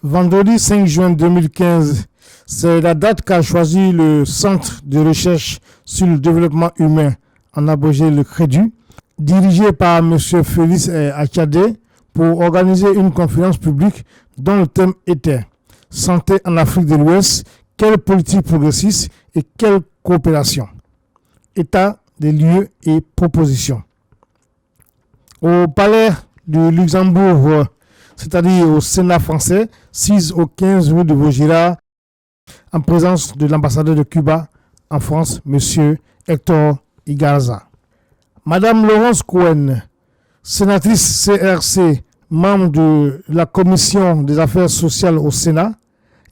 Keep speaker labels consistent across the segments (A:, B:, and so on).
A: Vendredi 5 juin 2015, c'est la date qu'a choisi le Centre de recherche sur le développement humain, en abrégé le CREDU, dirigé par M. Félix Achadé, pour organiser une conférence publique dont le thème était « Santé en Afrique de l'Ouest, quelle politique progressiste et quelle coopération ?» État des lieux et propositions. Au Palais du Luxembourg, c'est-à-dire au Sénat français, 6 au 15 rue de Vaugirard, en présence de l'ambassadeur de Cuba en France, M. Hector Igarza. Madame Laurence Cohen, sénatrice CRC, membre de la Commission des affaires sociales au Sénat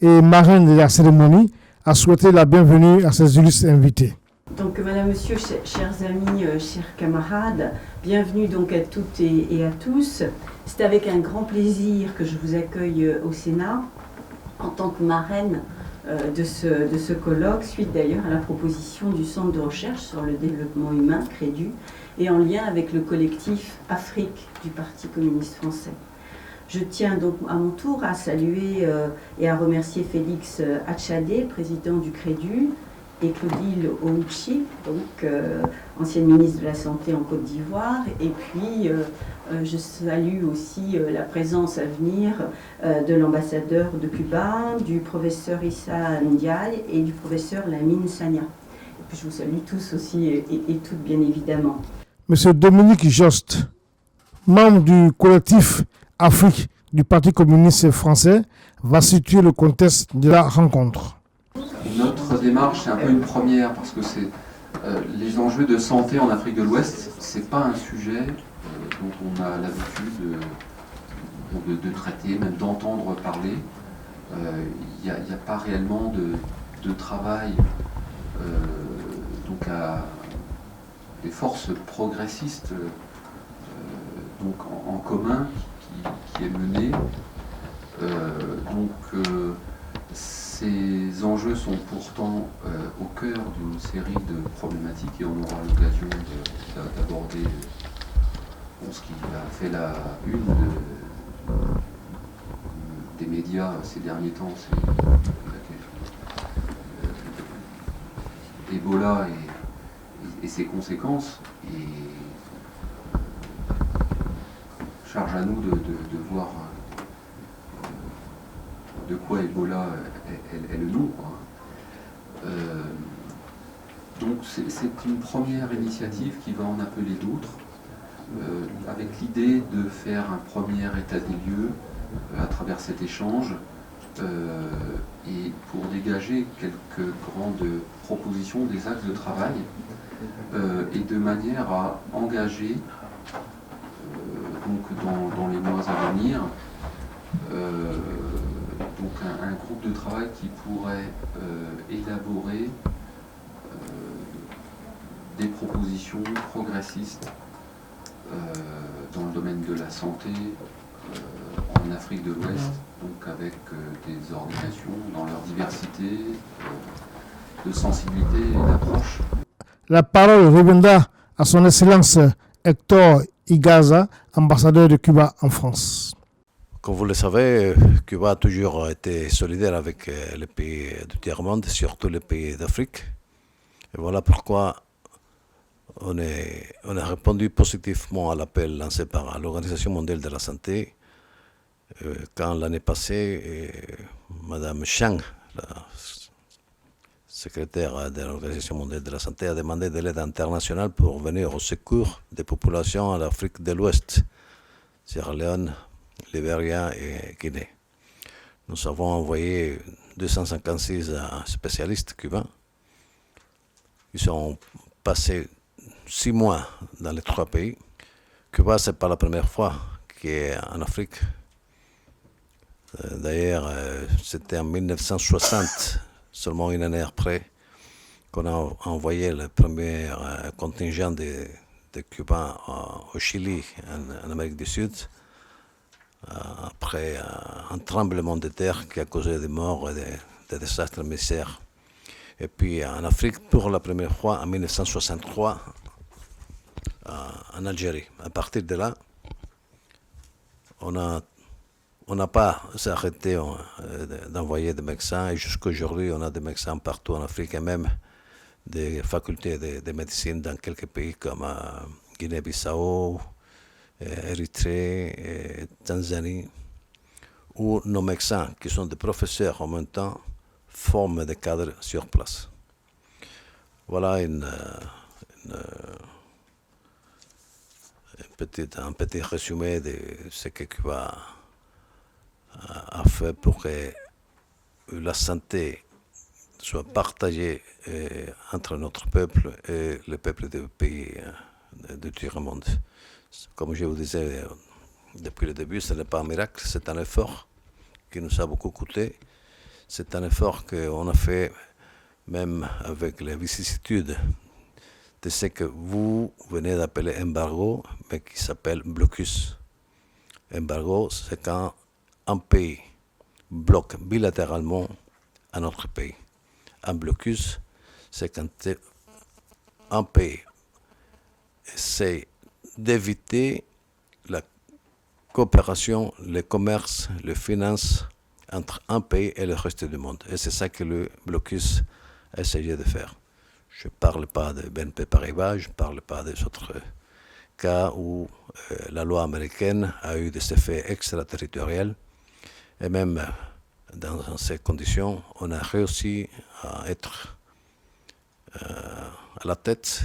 A: et marraine de la cérémonie, a souhaité la bienvenue à ses illustres invités.
B: Donc, Madame, Monsieur, chers amis, chers camarades, bienvenue donc à toutes et à tous. C'est avec un grand plaisir que je vous accueille au Sénat en tant que marraine de ce colloque, suite d'ailleurs à la proposition du Centre de recherche sur le développement humain, CREDU, et en lien avec le collectif Afrique du Parti communiste français. Je tiens donc à mon tour à saluer et à remercier Félix Achadé, président du CREDU, et Claudile Ouchi, donc ancienne ministre de la Santé en Côte d'Ivoire. Et puis, je salue aussi la présence à venir de l'ambassadeur de Cuba, du professeur Issa Ndiaye et du professeur Lamine Sania. Et puis, je vous salue tous aussi et toutes, bien évidemment.
A: Monsieur Dominique Jost, membre du collectif Afrique du Parti communiste français, va situer le contexte de la rencontre.
C: Notre démarche, c'est un peu une première parce que c'est les enjeux de santé en Afrique de l'Ouest, c'est pas un sujet dont on a l'habitude de traiter, même d'entendre parler. Il n'y a pas réellement de travail donc à des forces progressistes donc en commun qui est mené. Ces enjeux sont pourtant au cœur d'une série de problématiques et on aura l'occasion d'aborder ce qui a fait la une des médias ces derniers temps, c'est Ebola et ses conséquences. Et charge à nous de voir de quoi Ebola est le nom. Donc c'est une première initiative qui va en appeler d'autres, avec l'idée de faire un premier état des lieux à travers cet échange et pour dégager quelques grandes propositions, des axes de travail, et de manière à engager donc dans les mois à venir donc un groupe de travail qui pourrait élaborer des propositions progressistes dans le domaine de la santé en Afrique de l'Ouest, donc avec des organisations dans leur diversité de sensibilité et d'approche.
A: La parole reviendra à son Excellence Hector Igarza, ambassadeur de Cuba en France.
D: Comme vous le savez, Cuba a toujours été solidaire avec les pays du tiers-monde, surtout les pays d'Afrique. Et voilà pourquoi on a répondu positivement à l'appel lancé par l'Organisation mondiale de la santé quand l'année passée, Madame Chang, la secrétaire de l'Organisation mondiale de la santé, a demandé de l'aide internationale pour venir au secours des populations en Afrique de l'Ouest, Sierra Leone, Libéria et Guinée. Nous avons envoyé 256 spécialistes cubains. Ils ont passé 6 mois dans les 3 pays. Cuba, ce n'est pas la première fois qu'il est en Afrique. D'ailleurs, c'était en 1960, seulement une année après, qu'on a envoyé le premier contingent de Cubains au Chili, en Amérique du Sud, après un tremblement de terre qui a causé des morts et des désastres misères. Et puis en Afrique, pour la première fois, en 1963, en Algérie. À partir de là, on a on n'a pas arrêté d'envoyer des médecins, et jusqu'à aujourd'hui, on a des médecins partout en Afrique, et même des facultés de médecine dans quelques pays comme Guinée-Bissau, Érythrée, et Tanzanie, où nos médecins, qui sont des professeurs en même temps, forment des cadres sur place. Voilà un petit résumé de ce que Cuba a fait pour que la santé soit partagée entre notre peuple et le peuple des pays du tiers-monde. Comme je vous disais depuis le début, ce n'est pas un miracle, c'est un effort qui nous a beaucoup coûté. C'est un effort qu'on a fait même avec les vicissitudes de ce que vous venez d'appeler embargo, mais qui s'appelle blocus. Embargo, c'est quand un pays bloque bilatéralement un autre pays. Un blocus, c'est quand un pays essaie d'éviter la coopération, le commerce, les finances entre un pays et le reste du monde. Et c'est ça que le blocus a essayé de faire. Je ne parle pas de BNP Paribas, je ne parle pas des autres cas où la loi américaine a eu des effets extraterritoriaux. Et même dans ces conditions, on a réussi à être à la tête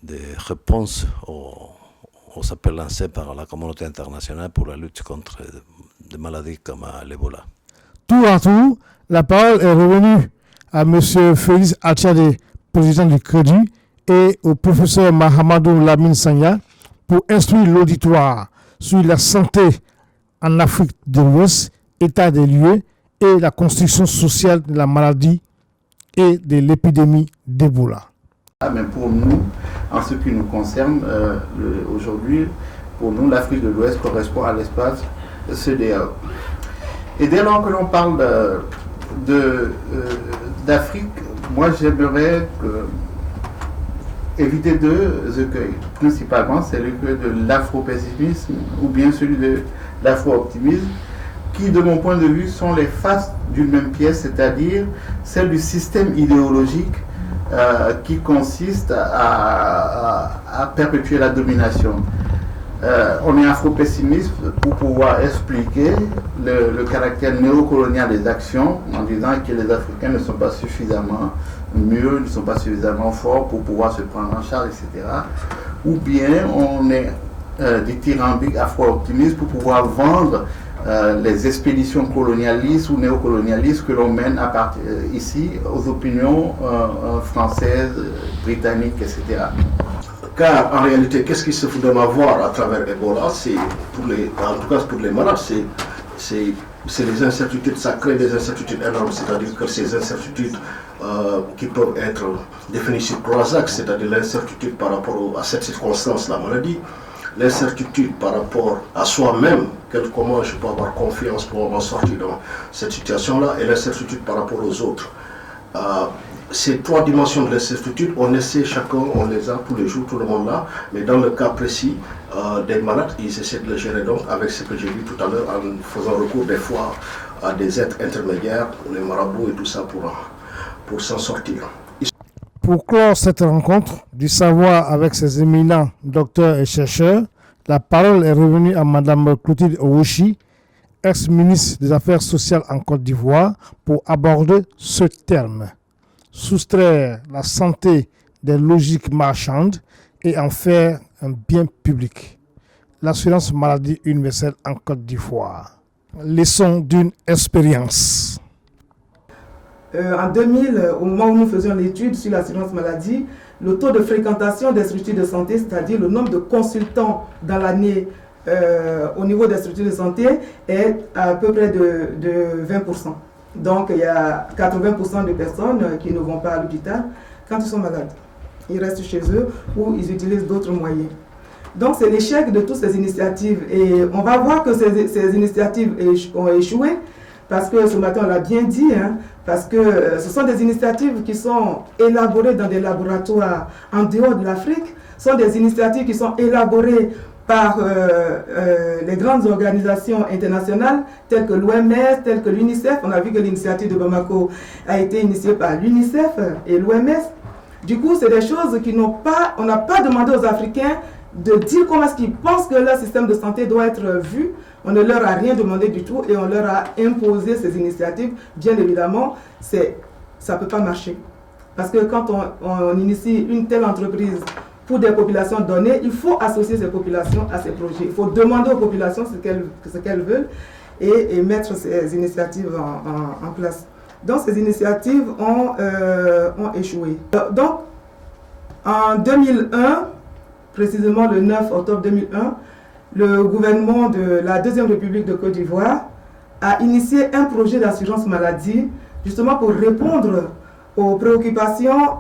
D: des réponses aux appels lancés par la communauté internationale pour la lutte contre des maladies comme l'Ebola.
A: Tour à tour, la parole est revenue à M. Félix Attiadé, président du Crédit, et au professeur Mahamadou Lamine Sagna pour instruire l'auditoire sur la santé en Afrique de l'Ouest, état des lieux et la construction sociale de la maladie et de l'épidémie d'Ebola.
E: Mais pour nous, en ce qui nous concerne, aujourd'hui, pour nous, l'Afrique de l'Ouest correspond à l'espace CEDEAO. Et dès lors que l'on parle d'Afrique, moi j'aimerais éviter deux écueils. Principalement, c'est l'écueil de l'afro-pessimisme ou bien celui de l'afro-optimisme, qui, de mon point de vue, sont les faces d'une même pièce, c'est-à-dire celle du système idéologique qui consiste à perpétuer la domination. On est afro-pessimiste pour pouvoir expliquer le caractère néocolonial des actions en disant que les Africains ne sont pas suffisamment mûrs, ne sont pas suffisamment forts pour pouvoir se prendre en charge, etc. Ou bien on est dithyrambique afro-optimiste pour pouvoir vendre les expéditions colonialistes ou néocolonialistes que l'on mène ici aux opinions françaises, britanniques, etc.
F: Car en réalité, qu'est-ce qui se fout de ma voir à travers Ebola? C'est en tout cas pour les malades, c'est les incertitudes, ça crée des incertitudes énormes, c'est-à-dire que ces incertitudes qui peuvent être définies sur 3 axes, c'est-à-dire l'incertitude par rapport à cette circonstance, la maladie, l'incertitude par rapport à soi-même, comment je peux avoir confiance pour m'en sortir dans cette situation-là, et l'incertitude par rapport aux autres. Ces 3 dimensions de l'incertitude, on essaie chacun, on les a tous les jours, tout le monde là, mais dans le cas précis des malades, ils essaient de le gérer donc avec ce que j'ai vu tout à l'heure, en faisant recours des fois à des êtres intermédiaires, les marabouts et tout ça pour s'en sortir.
A: Pour clore cette rencontre du savoir avec ses éminents docteurs et chercheurs, la parole est revenue à Mme Clotilde Owoshi, ex-ministre des Affaires sociales en Côte d'Ivoire, pour aborder ce terme. Soustraire la santé des logiques marchandes et en faire un bien public. L'assurance maladie universelle en Côte d'Ivoire. Leçon d'une expérience.
G: En 2000, au moment où nous faisions l'étude sur l'assurance maladie, le taux de fréquentation des structures de santé, c'est-à-dire le nombre de consultants dans l'année au niveau des structures de santé, est à peu près de 20%. Donc il y a 80% de personnes qui ne vont pas à l'hôpital quand ils sont malades. Ils restent chez eux ou ils utilisent d'autres moyens. Donc c'est l'échec de toutes ces initiatives. Et on va voir que ces initiatives ont échoué. Parce que ce matin, on l'a bien dit, parce que ce sont des initiatives qui sont élaborées dans des laboratoires en dehors de l'Afrique. Ce sont des initiatives qui sont élaborées par les grandes organisations internationales telles que l'OMS, telles que l'UNICEF. On a vu que l'initiative de Bamako a été initiée par l'UNICEF et l'OMS. Du coup, c'est des choses on n'a pas demandé aux Africains de dire comment est-ce qu'ils pensent que leur système de santé doit être vu. On ne leur a rien demandé du tout et on leur a imposé ces initiatives. Bien évidemment, ça ne peut pas marcher. Parce que quand on initie une telle entreprise pour des populations données, il faut associer ces populations à ces projets. Il faut demander aux populations ce qu'elles veulent et mettre ces initiatives en place. Donc ces initiatives ont échoué. Donc en 2001, précisément le 9 octobre 2001, le gouvernement de la Deuxième République de Côte d'Ivoire a initié un projet d'assurance maladie justement pour répondre aux préoccupations,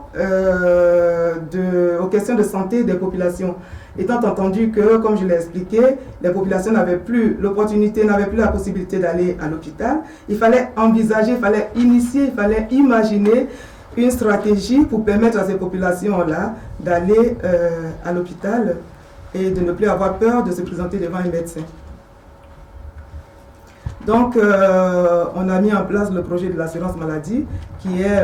G: aux questions de santé des populations. Étant entendu que, comme je l'ai expliqué, les populations n'avaient plus l'opportunité, n'avaient plus la possibilité d'aller à l'hôpital, il fallait envisager, il fallait initier, il fallait imaginer une stratégie pour permettre à ces populations-là d'aller à l'hôpital et de ne plus avoir peur de se présenter devant un médecin. Donc, on a mis en place le projet de l'assurance maladie, qui est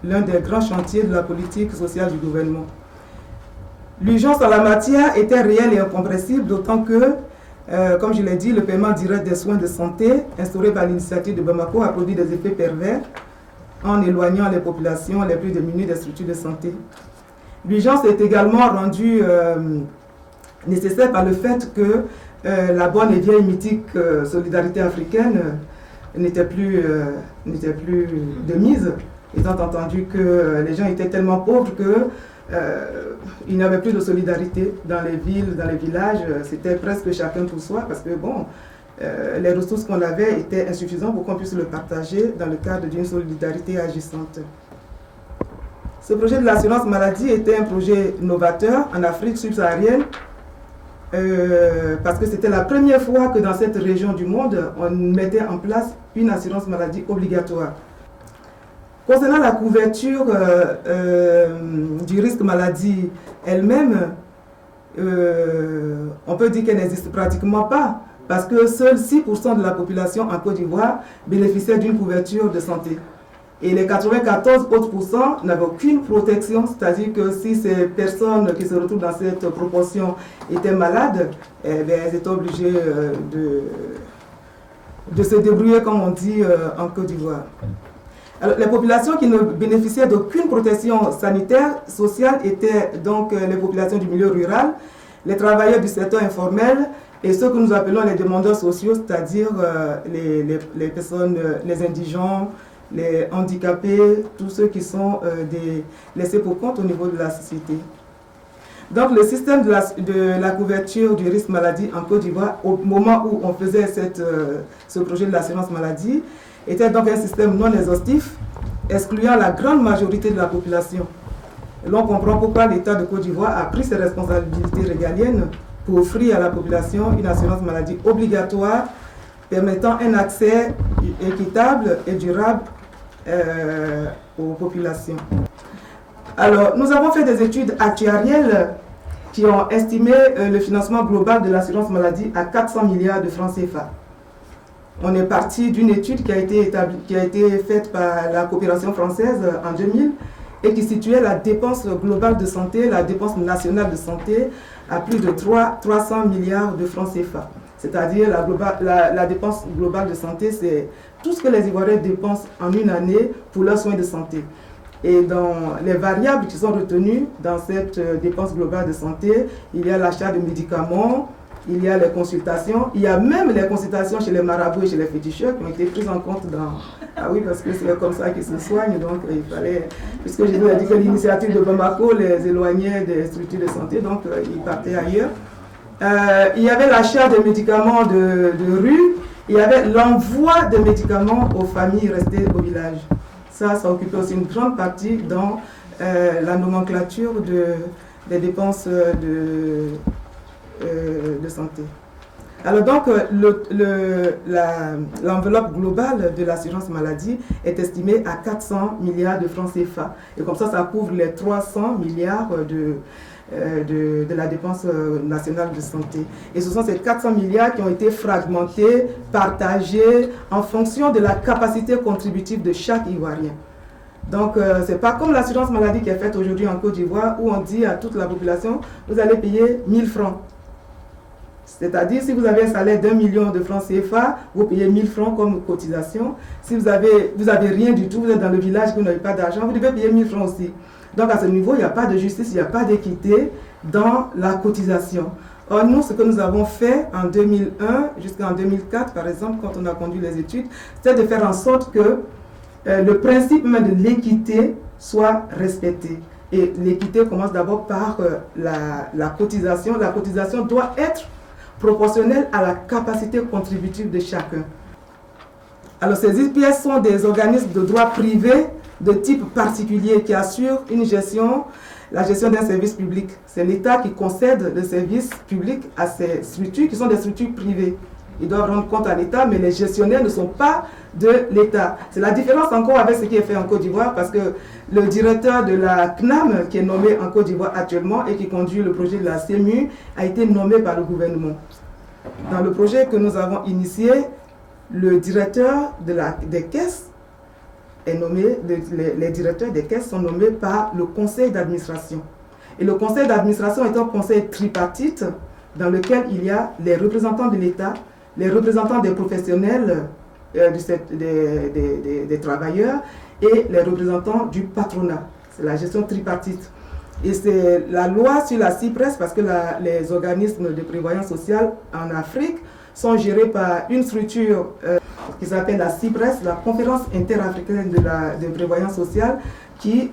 G: l'un des grands chantiers de la politique sociale du gouvernement. L'urgence en la matière était réelle et incompressible, d'autant que, comme je l'ai dit, le paiement direct des soins de santé, instauré par l'initiative de Bamako, a produit des effets pervers en éloignant les populations les plus démunies des structures de santé. L'urgence est également rendue nécessaire par le fait que la bonne et vieille mythique solidarité africaine n'était plus de mise, étant entendu que les gens étaient tellement pauvres qu'il n'y avait plus de solidarité dans les villes, dans les villages. C'était presque chacun pour soi parce que bon, les ressources qu'on avait étaient insuffisantes pour qu'on puisse le partager dans le cadre d'une solidarité agissante. Ce projet de l'assurance maladie était un projet novateur en Afrique subsaharienne parce que c'était la première fois que dans cette région du monde, on mettait en place une assurance maladie obligatoire. Concernant la couverture du risque maladie elle-même, on peut dire qu'elle n'existe pratiquement pas parce que seuls 6% de la population en Côte d'Ivoire bénéficiait d'une couverture de santé. Et les 94 autres % n'avaient aucune protection, c'est-à-dire que si ces personnes qui se retrouvent dans cette proportion étaient malades, eh bien, elles étaient obligées de se débrouiller, comme on dit en Côte d'Ivoire. Alors, les populations qui ne bénéficiaient d'aucune protection sanitaire, sociale, étaient donc les populations du milieu rural, les travailleurs du secteur informel et ceux que nous appelons les demandeurs sociaux, c'est-à-dire les personnes, les indigents, les handicapés, tous ceux qui sont laissés pour compte au niveau de la société. Donc le système de la couverture du risque maladie en Côte d'Ivoire, au moment où on faisait ce projet de l'assurance maladie, était donc un système non exhaustif, excluant la grande majorité de la population. L'on comprend pourquoi l'État de Côte d'Ivoire a pris ses responsabilités régaliennes pour offrir à la population une assurance maladie obligatoire permettant un accès équitable et durable aux populations. Alors, nous avons fait des études actuarielles qui ont estimé le financement global de l'assurance maladie à 400 milliards de francs CFA. On est parti d'une étude qui a été faite par la coopération française en 2000 et qui situait la dépense globale de santé, la dépense nationale de santé à plus de 300 milliards de francs CFA. C'est-à-dire la dépense globale de santé, c'est tout ce que les Ivoiriens dépensent en une année pour leurs soins de santé. Et dans les variables qui sont retenues dans cette dépense globale de santé, il y a l'achat de médicaments, il y a les consultations, il y a même les consultations chez les marabouts et chez les féticheurs qui ont été prises en compte dans... Ah oui, parce que c'est comme ça qu'ils se soignent, donc il fallait... Puisque je vous ai dit que l'initiative de Bamako les éloignait des structures de santé, donc ils partaient ailleurs. Il y avait l'achat des médicaments de rue, il y avait l'envoi des médicaments aux familles restées au village. Ça occupait aussi une grande partie dans la nomenclature des dépenses de santé. Alors donc, l'enveloppe globale de l'assurance maladie est estimée à 400 milliards de francs CFA. Et comme ça couvre les 300 milliards de la dépense nationale de santé. Et ce sont ces 400 milliards qui ont été fragmentés, partagés en fonction de la capacité contributive de chaque Ivoirien. Donc, ce n'est pas comme l'assurance maladie qui est faite aujourd'hui en Côte d'Ivoire où on dit à toute la population, vous allez payer 1000 francs. C'est-à-dire, si vous avez un salaire d'1 million de francs CFA, vous payez 1000 francs comme cotisation. Si vous avez rien du tout, vous êtes dans le village, vous n'avez pas d'argent, vous devez payer 1000 francs aussi. Donc, à ce niveau, il n'y a pas de justice, il n'y a pas d'équité dans la cotisation. Or, nous, ce que nous avons fait en 2001 jusqu'en 2004, par exemple, quand on a conduit les études, c'était de faire en sorte que le principe même de l'équité soit respecté. Et l'équité commence d'abord par la cotisation. La cotisation doit être proportionnelle à la capacité contributive de chacun. Alors ces IPS sont des organismes de droit privé de type particulier qui assurent la gestion d'un service public. C'est l'État qui concède le service public à ces structures qui sont des structures privées. Ils doivent rendre compte à l'État, mais les gestionnaires ne sont pas de l'État. C'est la différence encore avec ce qui est fait en Côte d'Ivoire, parce que le directeur de la CNAM, qui est nommé en Côte d'Ivoire actuellement et qui conduit le projet de la CEMU, a été nommé par le gouvernement. Dans le projet que nous avons initié, le directeur des caisses est nommé, les directeurs des caisses sont nommés par le conseil d'administration. Et le conseil d'administration est un conseil tripartite dans lequel il y a les représentants de l'État, les représentants des professionnels, des travailleurs et les représentants du patronat. C'est la gestion tripartite. Et c'est la loi sur la CIPRES, parce que les organismes de prévoyance sociale en Afrique sont gérés par une structure qui s'appelle la CIPRES, la Conférence interafricaine de prévoyance sociale, qui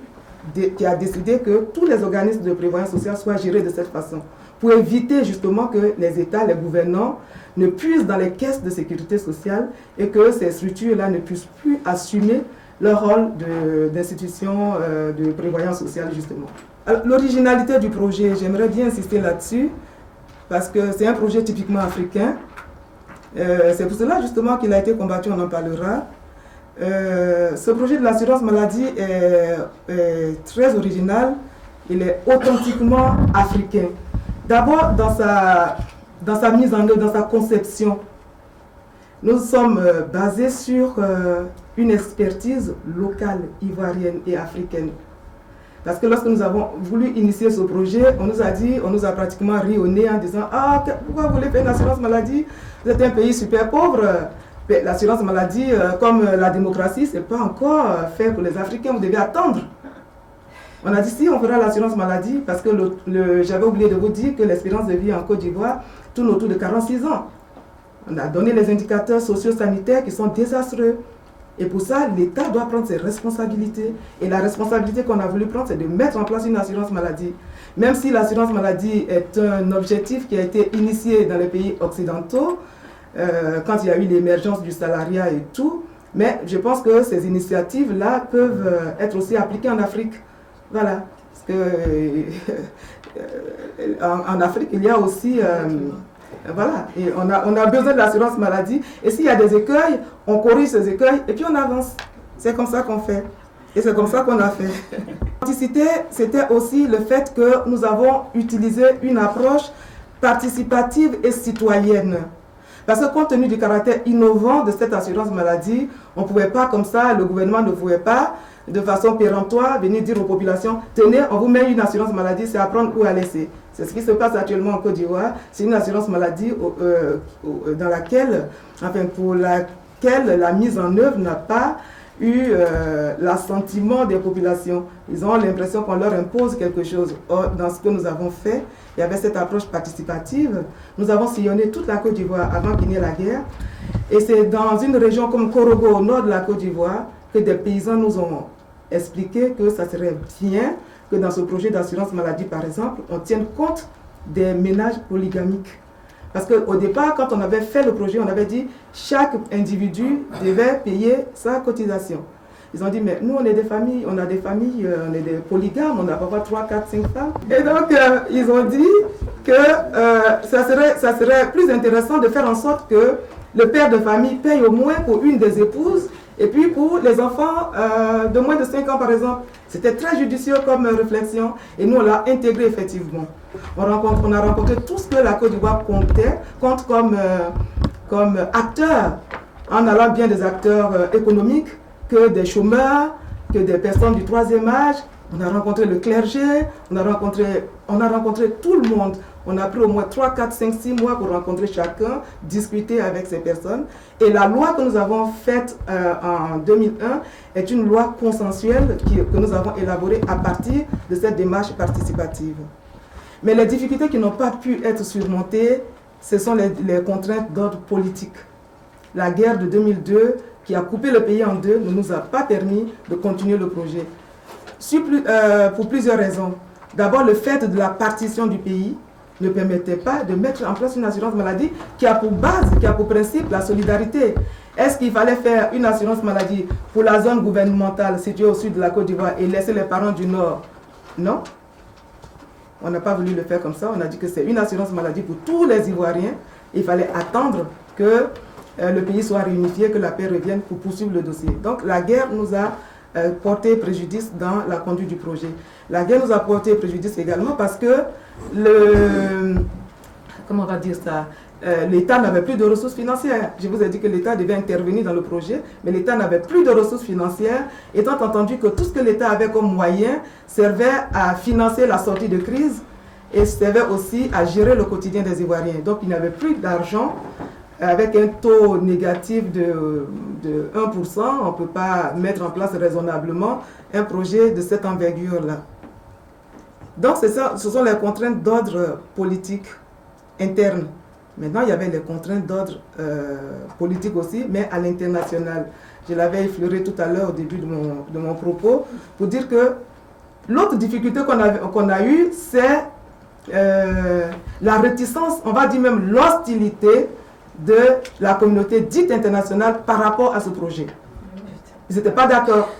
G: a décidé que tous les organismes de prévoyance sociale soient gérés de cette façon, pour éviter justement que les États, les gouvernants, ne puissent dans les caisses de sécurité sociale et que ces structures-là ne puissent plus assumer leur rôle d'institution de prévoyance sociale, justement. L'originalité du projet, j'aimerais bien insister là-dessus, parce que c'est un projet typiquement africain. C'est pour cela, justement, qu'il a été combattu, on en parlera. Ce projet de l'assurance maladie est très original, il est authentiquement africain. D'abord, dans sa mise en œuvre, dans sa conception, nous sommes basés sur une expertise locale, ivoirienne et africaine. Parce que lorsque nous avons voulu initier ce projet, on nous a pratiquement ri au nez en disant « Ah, pourquoi vous voulez faire une assurance maladie? Vous êtes un pays super pauvre. » L'assurance maladie, comme la démocratie, ce n'est pas encore fait pour les Africains, vous devez attendre. On a dit si on fera l'assurance maladie, parce que j'avais oublié de vous dire que l'espérance de vie en Côte d'Ivoire tourne autour de 46 ans. On a donné les indicateurs socio-sanitaires qui sont désastreux. Et pour ça, l'État doit prendre ses responsabilités. Et la responsabilité qu'on a voulu prendre, c'est de mettre en place une assurance maladie. Même si l'assurance maladie est un objectif qui a été initié dans les pays occidentaux, quand il y a eu l'émergence du salariat et tout, mais je pense que ces initiatives-là peuvent être aussi appliquées en Afrique. Voilà. Parce que en Afrique, il y a aussi... voilà, et on a besoin de l'assurance maladie. Et s'il y a des écueils, on corrige ces écueils et puis on avance. C'est comme ça qu'on fait. Et c'est comme ça qu'on a fait. L'authenticité, c'était aussi le fait que nous avons utilisé une approche participative et citoyenne. Parce que compte tenu du caractère innovant de cette assurance maladie, on ne pouvait pas comme ça, le gouvernement ne pouvait pas, de façon péremptoire, venir dire aux populations, tenez, on vous met une assurance maladie, c'est à prendre ou à laisser. C'est ce qui se passe actuellement en Côte d'Ivoire. C'est une assurance maladie dans laquelle, enfin pour laquelle la mise en œuvre n'a pas eu l'assentiment des populations. Ils ont l'impression qu'on leur impose quelque chose. Or, dans ce que nous avons fait, il y avait cette approche participative. Nous avons sillonné toute la Côte d'Ivoire avant qu'il n'y ait la guerre. Et c'est dans une région comme Korogo, au nord de la Côte d'Ivoire, que des paysans nous ont expliqué que ça serait bien que dans ce projet d'assurance maladie, par exemple, on tienne compte des ménages polygamiques. Parce qu'au départ, quand on avait fait le projet, on avait dit chaque individu devait payer sa cotisation. Ils ont dit, mais nous, on est des familles, on a des familles, on est des polygames, on a parfois 3, 4, 5 femmes. Et donc, ils ont dit que ça serait plus intéressant de faire en sorte que le père de famille paye au moins pour une des épouses Et puis pour les enfants de moins de 5 ans par exemple, c'était très judicieux comme réflexion et nous on l'a intégré effectivement. On a rencontré tout ce que la Côte d'Ivoire compte comme acteurs, en allant bien des acteurs économiques que des chômeurs, que des personnes du troisième âge. On a rencontré le clergé, on a rencontré tout le monde. On a pris au moins 3, 4, 5, 6 mois pour rencontrer chacun, discuter avec ces personnes. Et la loi que nous avons faite en 2001 est une loi consensuelle que nous avons élaborée à partir de cette démarche participative. Mais les difficultés qui n'ont pas pu être surmontées, ce sont les contraintes d'ordre politique. La guerre de 2002, qui a coupé le pays en deux, ne nous a pas permis de continuer le projet. Pour plusieurs raisons. D'abord, le fait de la partition du pays ne permettait pas de mettre en place une assurance maladie qui a pour base, qui a pour principe la solidarité. Est-ce qu'il fallait faire une assurance maladie pour la zone gouvernementale située au sud de la Côte d'Ivoire et laisser les parents du Nord? Non. On n'a pas voulu le faire comme ça. On a dit que c'est une assurance maladie pour tous les Ivoiriens. Il fallait attendre que le pays soit réunifié, que la paix revienne pour poursuivre le dossier. Donc la guerre nous a porté préjudice dans la conduite du projet. La guerre nous a porté préjudice également parce que comment on va dire ça, l'État n'avait plus de ressources financières. Je vous ai dit que l'État devait intervenir dans le projet, mais l'État n'avait plus de ressources financières, étant entendu que tout ce que l'État avait comme moyen servait à financer la sortie de crise et servait aussi à gérer le quotidien des Ivoiriens. Donc il n'avait plus d'argent. Avec un taux négatif de 1%, on ne peut pas mettre en place raisonnablement un projet de cette envergure-là. Donc ce sont les contraintes d'ordre politique interne. Maintenant, il y avait les contraintes d'ordre politique aussi, mais à l'international. Je l'avais effleuré tout à l'heure au début de mon propos, pour dire que l'autre difficulté qu'on a eue, c'est la réticence, on va dire même l'hostilité de la communauté dite internationale par rapport à ce projet. Ils n'étaient pas d'accord.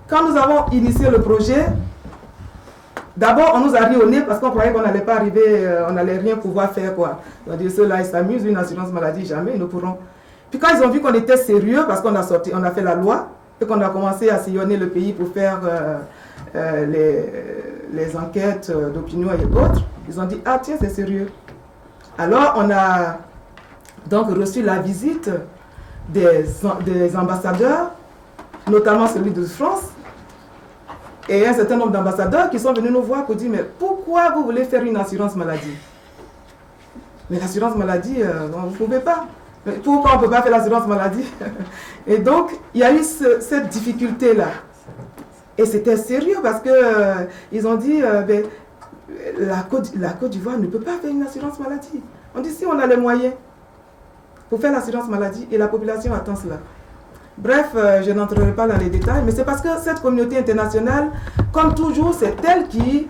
G: Quand nous avons initié le projet, d'abord on nous a ri au nez parce qu'on croyait qu'on n'allait pas arriver, on n'allait rien pouvoir faire quoi. On a dit ceux-là ils s'amusent, une assurance maladie, jamais ils ne pourront. Puis quand ils ont vu qu'on était sérieux parce qu'on a fait la loi et qu'on a commencé à sillonner le pays pour faire les enquêtes d'opinion et autres, ils ont dit ah tiens c'est sérieux. Alors, on a donc reçu la visite des ambassadeurs, notamment celui de France, et un certain nombre d'ambassadeurs qui sont venus nous voir pour dire mais pourquoi vous voulez faire une assurance maladie? Mais l'assurance maladie, vous ne pouvez pas. Mais pourquoi on ne peut pas faire l'assurance maladie? Et donc, il y a eu cette difficulté-là. Et c'était sérieux parce qu'ils ont dit la Côte d'Ivoire ne peut pas faire une assurance maladie. On dit si on a les moyens pour faire l'assurance maladie et la population attend cela. Bref, je n'entrerai pas dans les détails, mais c'est parce que cette communauté internationale, comme toujours, c'est elle qui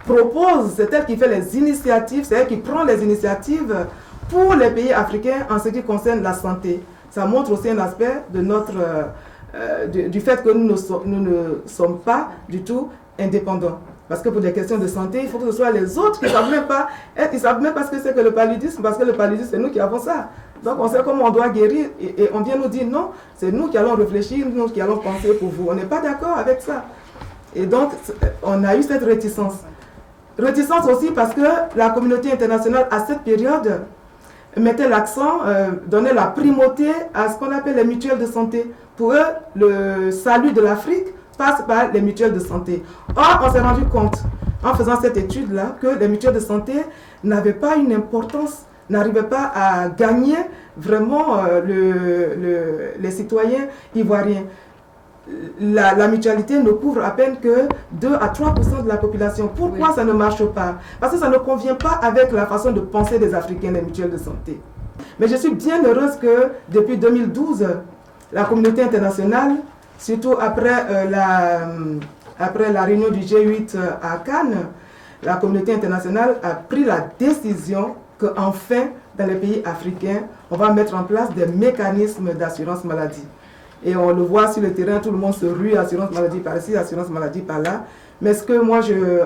G: propose, c'est elle qui fait les initiatives, c'est elle qui prend les initiatives pour les pays africains en ce qui concerne la santé. Ça montre aussi un aspect de du fait que nous ne sommes pas du tout indépendants. Parce que pour des questions de santé, il faut que ce soit les autres qui ne savent même pas. Ils ne savent même pas ce que c'est que le paludisme, parce que le paludisme, c'est nous qui avons ça. Donc on sait comment on doit guérir et on vient nous dire non, c'est nous qui allons réfléchir, nous qui allons penser pour vous. On n'est pas d'accord avec ça. Et donc on a eu cette réticence. Réticence aussi parce que la communauté internationale à cette période mettait l'accent, donnait la primauté à ce qu'on appelle les mutuelles de santé. Pour eux, le salut de l'Afrique passe par les mutuelles de santé. Or, on s'est rendu compte, en faisant cette étude-là, que les mutuelles de santé n'avaient pas une importance, n'arrivaient pas à gagner vraiment les citoyens ivoiriens. La mutualité ne couvre à peine que 2 à 3% de la population. Pourquoi ça ne marche pas? Parce que ça ne convient pas avec la façon de penser des Africains, les mutuelles de santé. Mais je suis bien heureuse que depuis 2012, la communauté internationale, surtout après la réunion du G8 à Cannes, la communauté internationale a pris la décision qu'enfin, dans les pays africains, on va mettre en place des mécanismes d'assurance maladie. Et on le voit sur le terrain, tout le monde se rue, assurance maladie par ici, assurance maladie par là. Mais ce que moi,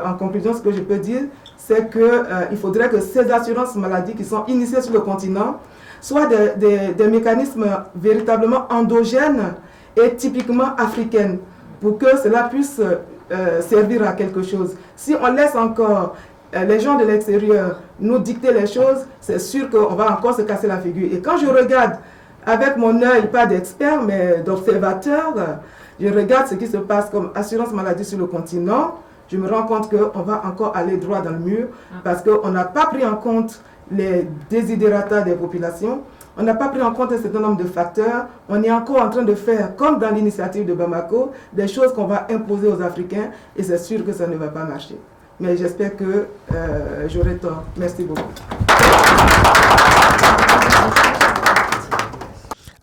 G: en conclusion, ce que je peux dire, c'est qu'il faudrait que ces assurances maladie qui sont initiées sur le continent soient des mécanismes véritablement endogènes et typiquement africaines, pour que cela puisse servir à quelque chose. Si on laisse encore les gens de l'extérieur nous dicter les choses, c'est sûr qu'on va encore se casser la figure. Et quand je regarde avec mon œil, pas d'expert, mais d'observateur, je regarde ce qui se passe comme assurance maladie sur le continent, je me rends compte qu'on va encore aller droit dans le mur, parce qu'on n'a pas pris en compte les désidérata des populations, on n'a pas pris en compte un certain nombre de facteurs. On est encore en train de faire, comme dans l'initiative de Bamako, des choses qu'on va imposer aux Africains, et c'est sûr que ça ne va pas marcher. Mais j'espère que j'aurai tort. Merci beaucoup.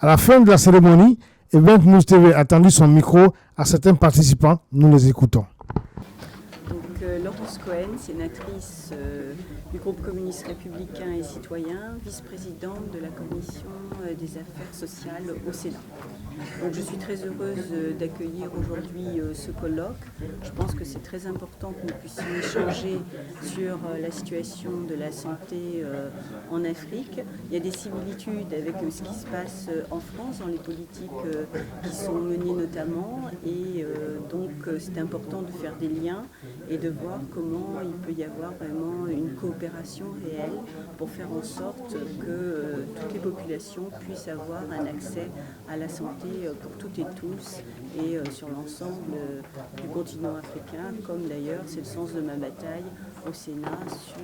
A: À la fin de la cérémonie, Event News TV a tendu son micro à certains participants. Nous les écoutons.
B: Laurence Cohen, sénatrice du groupe communiste républicain et citoyen, vice-présidente de la commission des affaires sociales au Sénat. Donc je suis très heureuse d'accueillir aujourd'hui ce colloque. Je pense que c'est très important que nous puissions échanger sur la situation de la santé en Afrique. Il y a des similitudes avec ce qui se passe en France, dans les politiques qui sont menées notamment, et donc c'est important de faire des liens et de voir comment il peut y avoir vraiment une coopération réelle pour faire en sorte que toutes les populations puissent avoir un accès à la santé pour toutes et tous et sur l'ensemble du continent africain, comme d'ailleurs c'est le sens de ma bataille au Sénat sur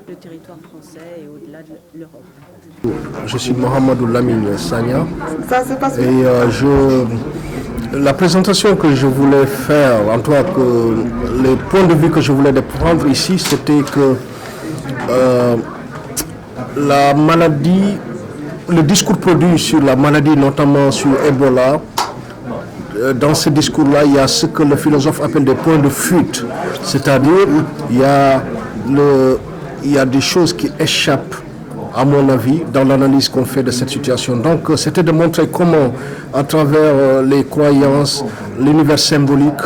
B: le territoire français et au-delà de l'Europe.
F: Je suis Mohamedou Lamine Sagna et la présentation que je voulais faire, en tout cas que les points de vue que je voulais prendre ici, c'était que la maladie, le discours produit sur la maladie, notamment sur Ebola, dans ce discours-là, il y a ce que le philosophe appelle des points de fuite, c'est-à-dire il y a des choses qui échappent, à mon avis, dans l'analyse qu'on fait de cette situation. Donc, c'était de montrer comment, à travers les croyances, l'univers symbolique,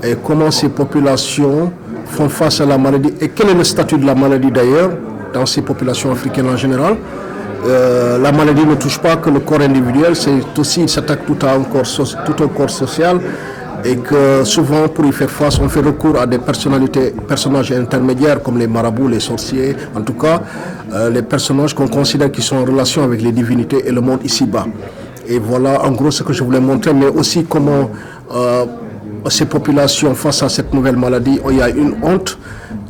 F: et comment ces populations font face à la maladie, et quel est le statut de la maladie d'ailleurs, dans ces populations africaines en général. La maladie ne touche pas que le corps individuel, c'est aussi, il s'attaque tout un corps social, et que souvent, pour y faire face, on fait recours à des personnages intermédiaires comme les marabouts, les sorciers, en tout cas, les personnages qu'on considère qui sont en relation avec les divinités et le monde ici-bas. Et voilà en gros ce que je voulais montrer, mais aussi comment ces populations, face à cette nouvelle maladie, il y a une honte.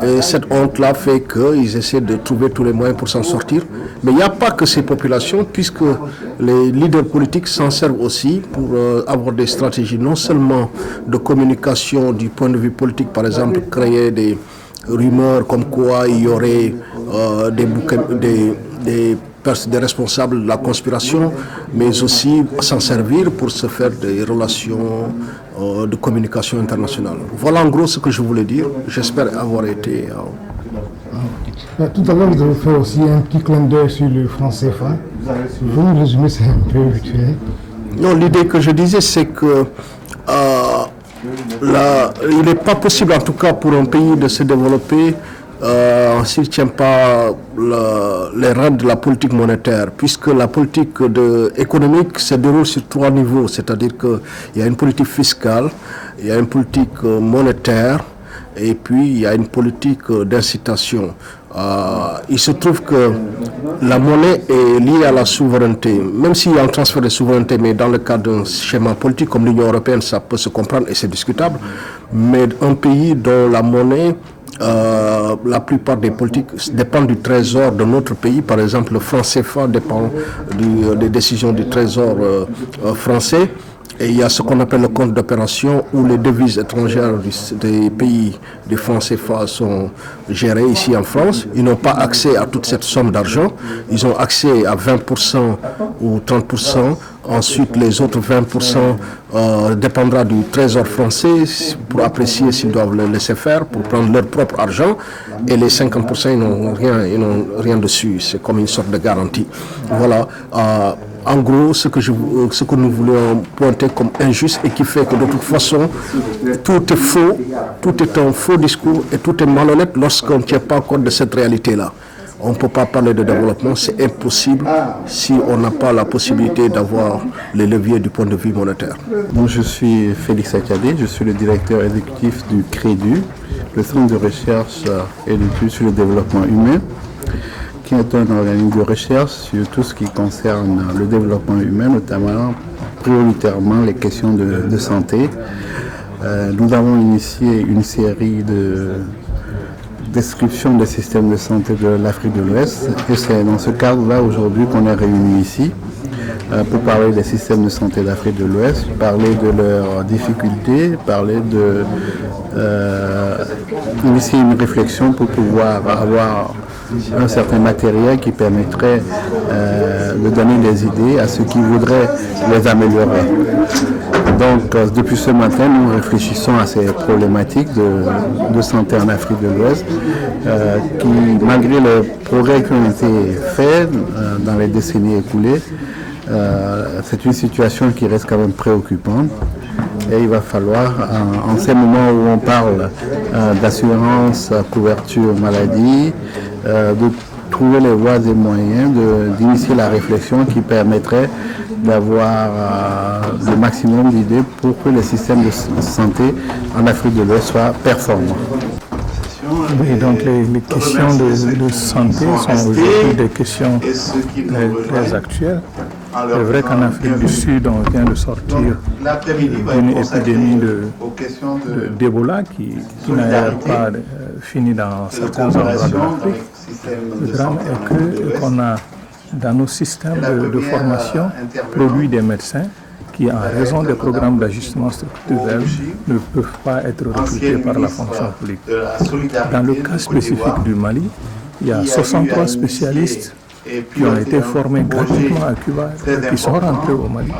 F: Et cette honte-là fait qu'ils essaient de trouver tous les moyens pour s'en sortir. Mais il n'y a pas que ces populations, puisque les leaders politiques s'en servent aussi pour avoir des stratégies, non seulement de communication du point de vue politique, par exemple, créer des rumeurs comme quoi il y aurait des responsables de la conspiration, mais aussi s'en servir pour se faire des relations de communication internationale. Voilà en gros ce que je voulais dire. J'espère avoir été...
A: Tout à l'heure, vous avez fait aussi un petit clin d'œil sur le franc CFA. Vous nous résumez, c'est un peu virtuel.
F: Non, l'idée que je disais, c'est que il n'est pas possible, en tout cas pour un pays, de se développer s'il ne tient pas les rênes de la politique monétaire, puisque la politique économique se déroule sur 3 niveaux, c'est-à-dire qu'il y a une politique fiscale, il y a une politique monétaire, et puis il y a une politique d'incitation. Il se trouve que la monnaie est liée à la souveraineté, même s'il y a un transfert de souveraineté, mais dans le cadre d'un schéma politique comme l'Union européenne, ça peut se comprendre et c'est discutable, mais un pays dont la monnaie, la plupart des politiques dépendent du trésor de notre pays. Par exemple, le franc CFA dépend des décisions du trésor français. Et il y a ce qu'on appelle le compte d'opération où les devises étrangères des pays du franc CFA sont gérées ici en France. Ils n'ont pas accès à toute cette somme d'argent. Ils ont accès à 20% ou 30%. Ensuite, les autres 20% dépendra du trésor français pour apprécier s'ils doivent le laisser faire, pour prendre leur propre argent. Et les 50%, ils n'ont rien dessus. C'est comme une sorte de garantie. Voilà. En gros, ce que nous voulons pointer comme injuste et qui fait que de toute façon, tout est faux, tout est un faux discours et tout est malhonnête lorsqu'on ne tient pas compte de cette réalité-là. On ne peut pas parler de développement, c'est impossible si on n'a pas la possibilité d'avoir les leviers du point de vue monétaire.
E: Donc, je suis Félix Akadé, je suis le directeur exécutif du CREDU, le Centre de recherche et d'études sur le développement humain, qui est un organisme de recherche sur tout ce qui concerne le développement humain, notamment prioritairement les questions de santé. Nous avons initié une série de description des systèmes de santé de l'Afrique de l'Ouest et c'est dans ce cadre-là aujourd'hui qu'on est réunis ici pour parler des systèmes de santé d'Afrique de l'Ouest, parler de leurs difficultés, parler initier une réflexion pour pouvoir avoir un certain matériel qui permettrait de donner des idées à ceux qui voudraient les améliorer. Donc depuis ce matin, nous réfléchissons à ces problématiques de santé en Afrique de l'Ouest qui, malgré les progrès qui ont été faits dans les décennies écoulées, c'est une situation qui reste quand même préoccupante. Et il va falloir, en ces moments où on parle d'assurance, couverture maladie, de trouver les voies et moyens d'initier la réflexion qui permettrait d'avoir le maximum d'idées pour que les systèmes de santé en Afrique de l'Ouest soient performants.
H: Oui, donc les questions de santé sont aujourd'hui des questions très actuelles. C'est vrai qu'en Afrique du Sud, on vient de sortir d'une épidémie d'Ebola qui n'a pas fini dans certains endroits de l'Afrique. Le drame est qu'on a dans nos systèmes de formation produit des médecins qui, en raison des programmes d'ajustement structurel, ne peuvent pas être recrutés par la fonction publique. Dans le cas spécifique du Mali, il y a 63 spécialistes qui ont été formés gratuitement à Cuba et qui sont rentrés au Mali.